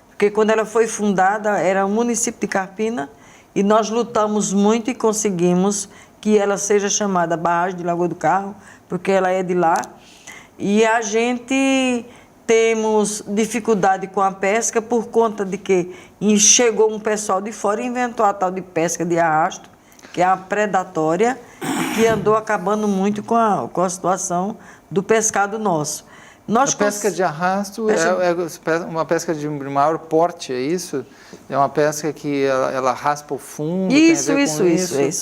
porque quando ela foi fundada era o município de Carpina, e nós lutamos muito e conseguimos que ela seja chamada Barragem de Lagoa do Carro, porque ela é de lá. E a gente temos dificuldade com a pesca por conta de que chegou um pessoal de fora e inventou a tal de pesca de arrasto, que é a predatória, que andou acabando muito com a situação do pescado nosso. A pesca de arrasto é uma pesca de maior porte, é isso? É uma pesca que ela raspa o fundo? Isso.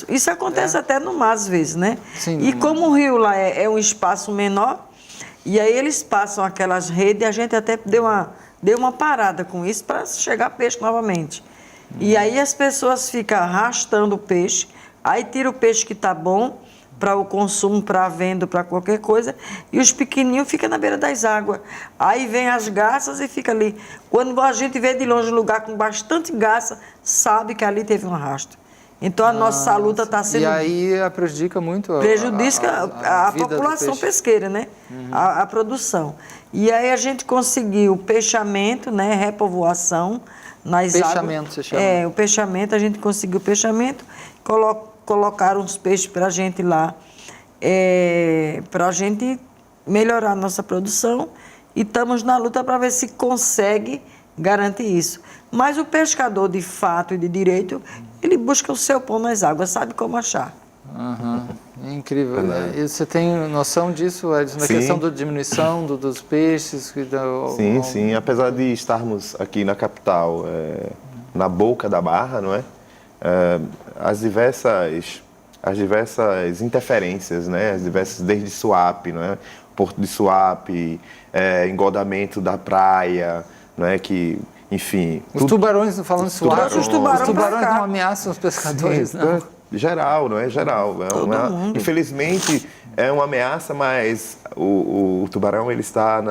Isso acontece até no mar às vezes, né? Sim, e como o rio lá é um espaço menor, e aí eles passam aquelas redes, e a gente até deu uma parada com isso para chegar peixe novamente. E aí as pessoas ficam arrastando o peixe, aí tira o peixe que está bom para o consumo, para a venda, para qualquer coisa, e os pequenininhos ficam na beira das águas. Aí vem as garças e fica ali. Quando a gente vê de longe um lugar com bastante garça, sabe que ali teve um arrasto. Então a nossa luta está sendo... E aí prejudica muito a vida população pesqueira, né? A produção. E aí a gente conseguiu o peixamento, né? Repovoação nas peixamento, águas. Você chama? O peixamento, a gente conseguiu o peixamento, colocaram os peixes para a gente lá, para a gente melhorar a nossa produção, e estamos na luta para ver se consegue garantir isso. Mas o pescador de fato e de direito, ele busca o seu pão nas águas, sabe como achar. É incrível. E você tem noção disso, Edson, na questão da diminuição dos peixes? Sim. Apesar de estarmos aqui na capital, na boca da barra, não é? As diversas interferências, né? As diversas, desde Suape, não é? Porto de Suape, engodamento da praia, não é? Que, enfim... Os tubarões, falando de Suape, os tubarões não ameaçam os pescadores, sim, não? Geral, não é? Geral. Infelizmente, é uma ameaça, mas o tubarão ele está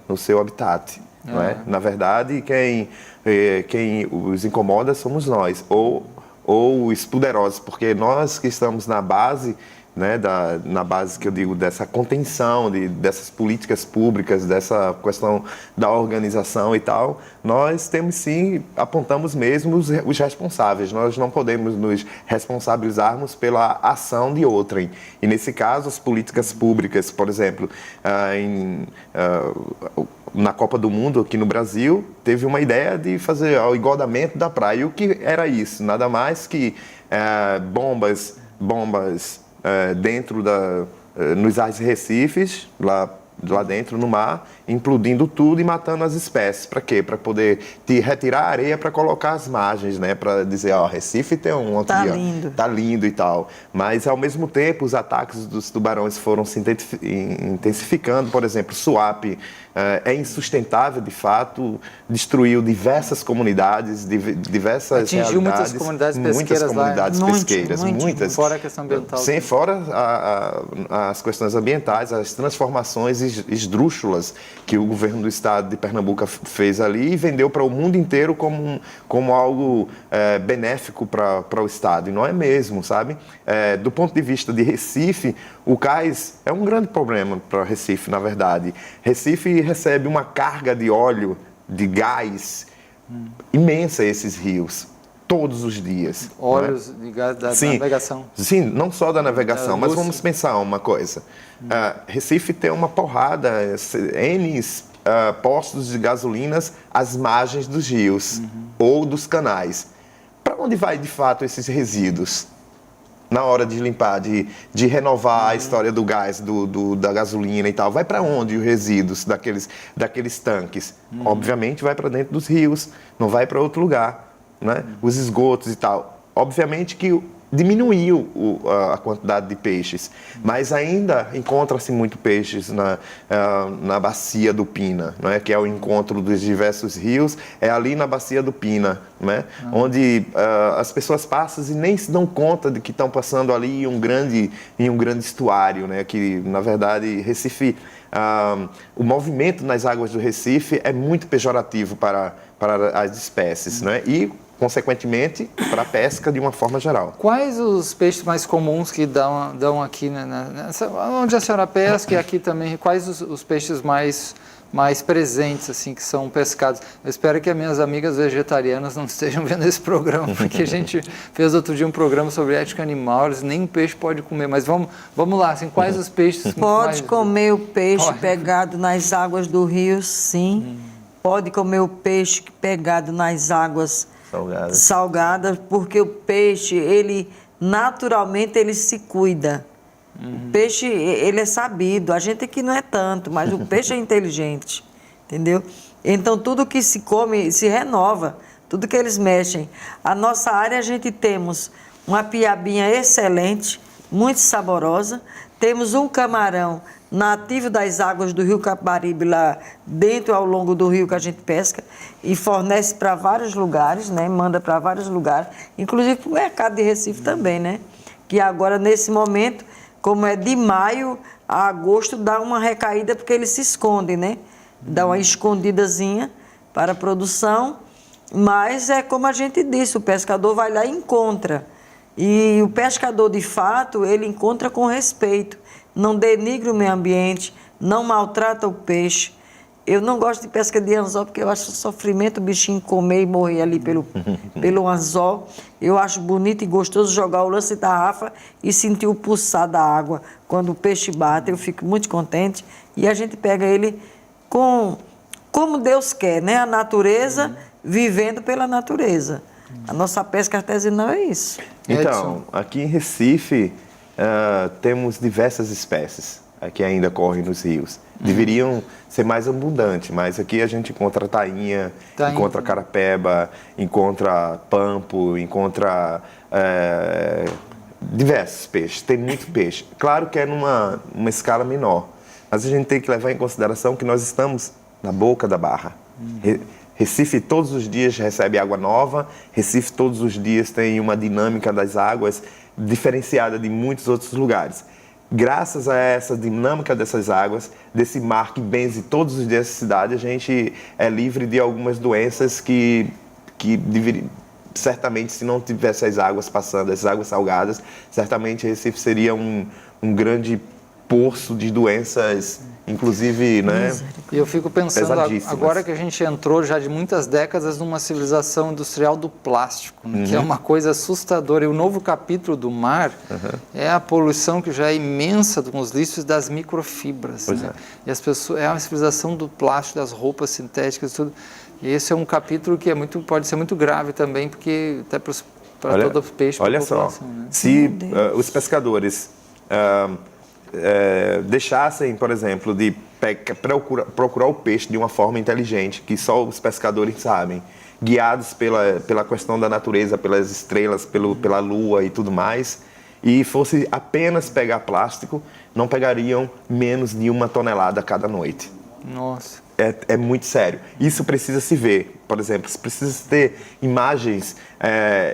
no seu habitat, não é? Na verdade, quem os incomoda somos nós, ou os poderosos, porque nós que estamos na base, né, na base que eu digo dessa contenção, dessas políticas públicas, dessa questão da organização e tal, nós temos sim, apontamos mesmo os responsáveis, nós não podemos nos responsabilizarmos pela ação de outrem. E nesse caso, as políticas públicas, por exemplo, na Copa do Mundo aqui no Brasil, teve uma ideia de fazer o engodamento da praia. E o que era isso? Nada mais que bombas dentro nos arrecifes, lá dentro no mar, implodindo tudo e matando as espécies. Para quê? Para poder retirar a areia para colocar as margens, né? Para dizer, ó, Recife tem um aqui, tá ó, lindo. Tá lindo e tal. Mas, ao mesmo tempo, os ataques dos tubarões foram se intensificando. Por exemplo, Suape é insustentável, de fato, destruiu diversas comunidades, diversas atingiu realidades. Muitas comunidades pesqueiras pesqueiras, muitas. Fora a questão ambiental. Sim, fora as questões ambientais, as transformações esdrúxulas que o governo do estado de Pernambuco fez ali e vendeu para o mundo inteiro como algo benéfico para o estado. E não é mesmo, sabe? Do ponto de vista de Recife, o cais é um grande problema para Recife, na verdade. Recife recebe uma carga de óleo, de gás, imensa esses rios, todos os dias. Óleos de gás da navegação. Sim, não só da navegação, mas vamos pensar uma coisa. Recife tem uma porrada, N postos de gasolinas às margens dos rios ou dos canais. Para onde vai, de fato, esses resíduos? Na hora de limpar, de renovar a história do gás, da gasolina e tal, vai para onde os resíduos daqueles tanques? Obviamente vai para dentro dos rios, não vai para outro lugar, né? Os esgotos e tal. Obviamente que diminuiu a quantidade de peixes, mas ainda encontra-se muito peixes na bacia do Pina, não é? Que é o encontro dos diversos rios, é ali na bacia do Pina, não é? Onde as pessoas passam e nem se dão conta de que estão passando ali em um grande estuário, né? Que, na verdade, Recife, o movimento nas águas do Recife é muito pejorativo para as espécies, né? E consequentemente, para a pesca de uma forma geral. Quais os peixes mais comuns que dão aqui, onde a senhora pesca e aqui também, quais os peixes mais mais presentes, assim, que são pescados. Eu espero que as minhas amigas vegetarianas não estejam vendo esse programa, porque a gente fez outro dia um programa sobre ética animal, eles nem peixe pode comer, mas vamos lá, assim, quais os peixes... Pode comer o peixe pegado nas águas do rio, sim. Pode comer o peixe pegado nas águas salgadas, porque o peixe, ele naturalmente ele se cuida. O peixe, ele é sabido, a gente aqui não é tanto, mas o peixe é inteligente, entendeu? Então, tudo que se come se renova, tudo que eles mexem. A nossa área, a gente temos uma piabinha excelente, muito saborosa, temos um camarão nativo das águas do Rio Capibaribe, lá dentro, ao longo do rio que a gente pesca, e fornece para vários lugares, né? Manda para vários lugares, inclusive para o mercado de Recife também, né? Que agora, nesse momento, como é de maio a agosto, dá uma recaída porque eles se escondem, né? Dá uma escondidazinha para a produção, mas é como a gente disse, o pescador vai lá e encontra. E o pescador, de fato, ele encontra com respeito, não denigra o meio ambiente, não maltrata o peixe. Eu não gosto de pesca de anzol porque eu acho sofrimento o bichinho comer e morrer ali pelo anzol. Eu acho bonito e gostoso jogar o lance da tarrafa e sentir o pulsar da água. Quando o peixe bate, eu fico muito contente. E a gente pega ele como Deus quer, né? A natureza, vivendo pela natureza. A nossa pesca artesanal é isso. Então, aqui em Recife, temos diversas espécies que ainda correm nos rios. Deveriam ser mais abundantes, mas aqui a gente encontra tainha, encontra carapeba, encontra pampo, encontra diversos peixes. Tem muito peixe. Claro que é numa escala menor, mas a gente tem que levar em consideração que nós estamos na boca da Barra. Recife todos os dias recebe água nova, Recife todos os dias tem uma dinâmica das águas diferenciada de muitos outros lugares. Graças a essa dinâmica dessas águas, desse mar que benze todos os dias a cidade, a gente é livre de algumas doenças que certamente, se não tivesse as águas passando, as águas salgadas, certamente Recife seria um grande poço de doenças, inclusive, né? E eu fico pensando, agora que a gente entrou já de muitas décadas numa civilização industrial do plástico, que é uma coisa assustadora. E o novo capítulo do mar é a poluição que já é imensa com os lixos das microfibras. Né? E as pessoas, é uma civilização do plástico, das roupas sintéticas, tudo. E esse é um capítulo que pode ser muito grave também, porque até para todo o peixe. Olha só, né? Se os pescadores deixassem, por exemplo, de procurar o peixe de uma forma inteligente, que só os pescadores sabem, guiados pela questão da natureza, pelas estrelas, pela lua e tudo mais, e fosse apenas pegar plástico, não pegariam menos de 1 tonelada cada noite. Nossa. É muito sério. Isso precisa se ver, por exemplo, precisa ter imagens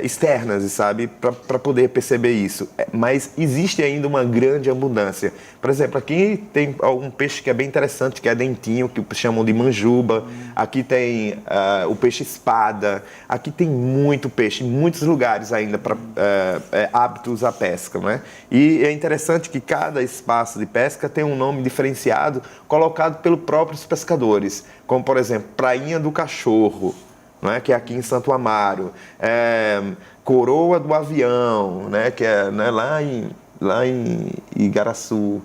externas, sabe, para poder perceber isso. Mas existe ainda uma grande abundância. Por exemplo, aqui tem um peixe que é bem interessante, que é dentinho, que chamam de manjuba. Aqui tem o peixe espada. Aqui tem muito peixe, em muitos lugares ainda aptos à pesca, né? E é interessante que cada espaço de pesca tem um nome diferenciado, colocado pelos próprios pescadores, como, por exemplo, Prainha do Cachorro, não é? Que é aqui em Santo Amaro, Coroa do Avião, né? Que é, né? lá em Igaraçu,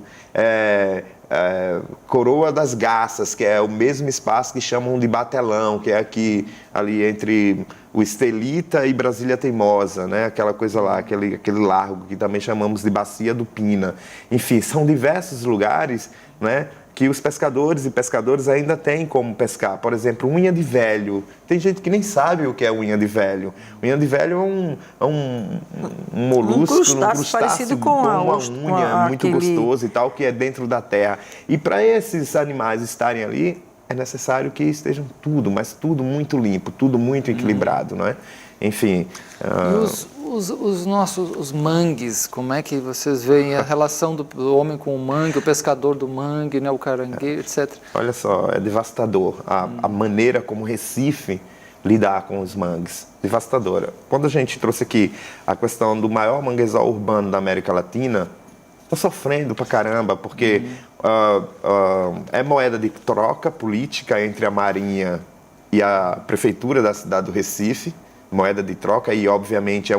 Coroa das Garças, que é o mesmo espaço que chamam de Batelão, que é aqui ali entre o Estelita e Brasília Teimosa, né? Aquela coisa lá, aquele largo que também chamamos de Bacia do Pina. Enfim, são diversos lugares, né, que os pescadores e pescadoras ainda têm como pescar. Por exemplo, unha de velho. Tem gente que nem sabe o que é unha de velho. Unha de velho é um molusco, um crustáceo parecido com uma unha muito gostoso e tal, que é dentro da terra. E para esses animais estarem ali, é necessário que estejam mas tudo muito limpo, tudo muito equilibrado, não é? Enfim... E os mangues, como é que vocês veem a relação do homem com o mangue, o pescador do mangue, né, o caranguejo, etc. Olha só, é devastador a maneira como Recife lidar com os mangues. Devastadora. Quando a gente trouxe aqui a questão do maior manguezal urbano da América Latina, estão sofrendo pra caramba, porque é moeda de troca política entre a Marinha e a Prefeitura da cidade do Recife, moeda de troca, e obviamente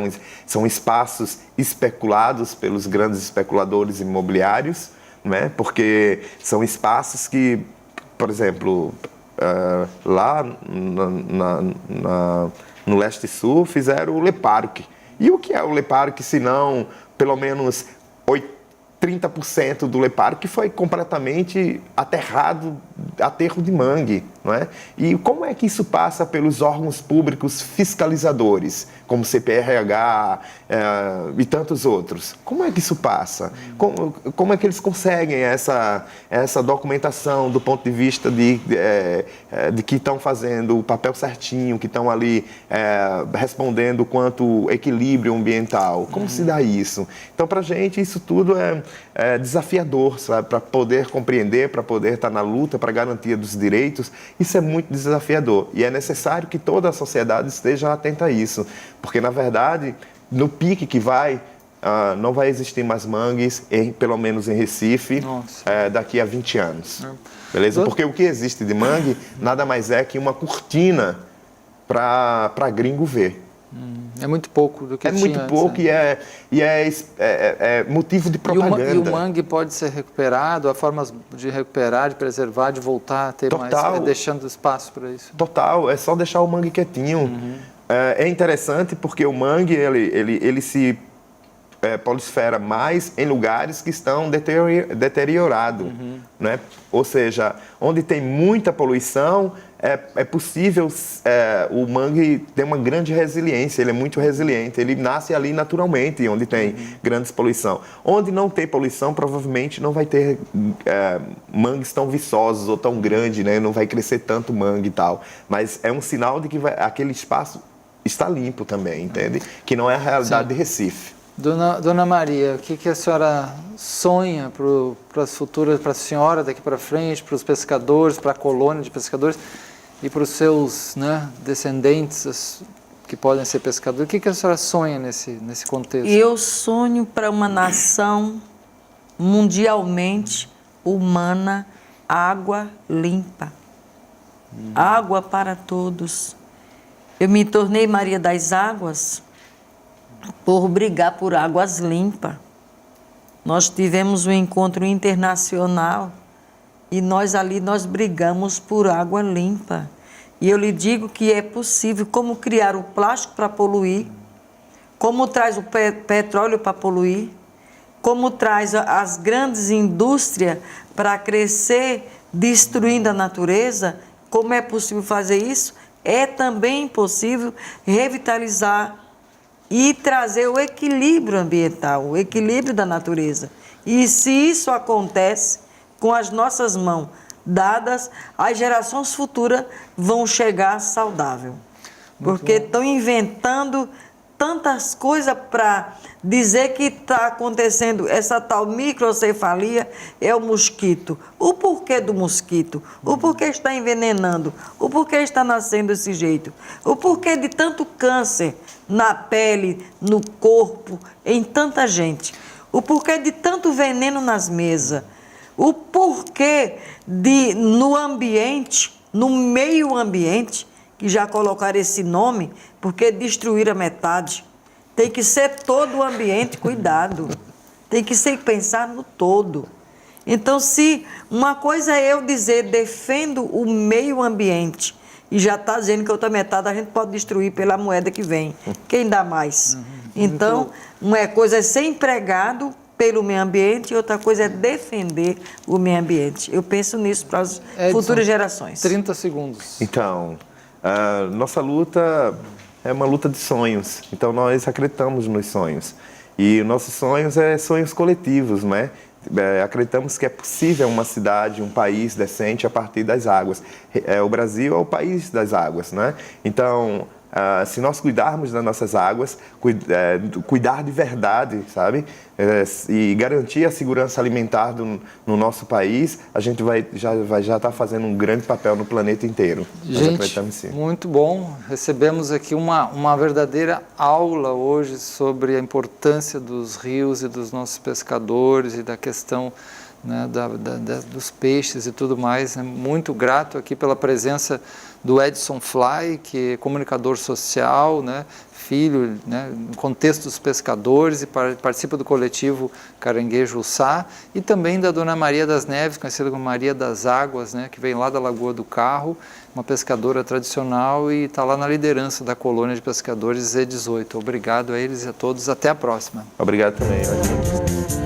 são espaços especulados pelos grandes especuladores imobiliários, né? Porque são espaços que, por exemplo, lá no Leste Sul fizeram o Le Parc. E o que é o Le Parc, se não pelo menos 30% do Le Parc foi completamente aterro de mangue, não é? E como é que isso passa pelos órgãos públicos fiscalizadores, como CPRH e tantos outros? Como é que isso passa? Como é que eles conseguem essa documentação do ponto de vista de que estão fazendo o papel certinho, que estão ali respondendo quanto equilíbrio ambiental? Como se dá isso? Então, para a gente, isso tudo é desafiador, sabe? Para poder compreender, para poder estar na luta, para a garantia dos direitos, isso é muito desafiador. E é necessário que toda a sociedade esteja atenta a isso, porque, na verdade, no pique que não vai existir mais mangues, pelo menos em Recife, daqui a 20 anos. Beleza? Porque o que existe de mangue nada mais é que uma cortina para gringo ver. É muito pouco do que tinha muito pouco antes, né? e é motivo de propaganda. E o mangue pode ser recuperado, há formas de recuperar, de preservar, de voltar a ter mais, deixando espaço para isso. Total, é só deixar o mangue quietinho. É interessante porque o mangue ele se prolifera mais em lugares que estão deteriorados, né? Ou seja, onde tem muita poluição, é possível o mangue ter uma grande resiliência, ele é muito resiliente, ele nasce ali naturalmente, onde tem grande poluição. Onde não tem poluição, provavelmente não vai ter mangues tão viçosos ou tão grandes, né? Não vai crescer tanto mangue e tal. Mas é um sinal de que aquele espaço está limpo também, entende? Que não é a realidade de Recife. Dona Maria, o que a senhora sonha para as futuras, para a senhora daqui para frente, para os pescadores, para a colônia de pescadores e para os seus, né, descendentes que podem ser pescadores? O que a senhora sonha nesse contexto? Eu sonho para uma nação mundialmente humana, água limpa, água para todos. Eu me tornei Maria das Águas por brigar por águas limpas. Nós tivemos um encontro internacional e nós brigamos por água limpa. E eu lhe digo que é possível, como criar o plástico para poluir, como traz o petróleo para poluir, como traz as grandes indústrias para crescer destruindo a natureza, como é possível fazer isso? É também possível revitalizar e trazer o equilíbrio ambiental, o equilíbrio da natureza. E se isso acontece com as nossas mãos dadas, as gerações futuras vão chegar saudável. Porque estão inventando tantas coisas para dizer que está acontecendo essa tal microcefalia, é o mosquito. O porquê do mosquito? O porquê está envenenando? O porquê está nascendo desse jeito? O porquê de tanto câncer na pele, no corpo, em tanta gente? O porquê de tanto veneno nas mesas? O porquê no ambiente, no meio ambiente, que já colocaram esse nome, porque destruíram a metade. Tem que ser todo o ambiente, cuidado. Tem que ser pensar no todo. Então, se uma coisa é eu dizer, defendo o meio ambiente, e já está dizendo que a outra metade a gente pode destruir pela moeda que vem. Quem dá mais? Então, uma coisa é ser empregado pelo meio ambiente e outra coisa é defender o meio ambiente. Eu penso nisso para as futuras gerações. 30 segundos. Então, nossa luta é uma luta de sonhos. Então, nós acreditamos nos sonhos. E nossos sonhos são sonhos coletivos, né? Acreditamos que é possível uma cidade, um país decente a partir das águas. O Brasil é o país das águas, né? Então, se nós cuidarmos das nossas águas, cuidar de verdade, sabe? E garantir a segurança alimentar no nosso país, a gente já estar fazendo um grande papel no planeta inteiro. Gente, muito bom. Recebemos aqui uma verdadeira aula hoje sobre a importância dos rios e dos nossos pescadores e da questão, né, dos peixes e tudo mais. Muito grato aqui pela presença do Edson Fly, que é comunicador social, né, filho, né, no contexto dos pescadores, e participa do coletivo Caranguejo Uçá, e também da Dona Maria das Neves, conhecida como Maria das Águas, né, que vem lá da Lagoa do Carro, uma pescadora tradicional e está lá na liderança da colônia de pescadores Z18. Obrigado a eles e a todos. Até a próxima. Obrigado também.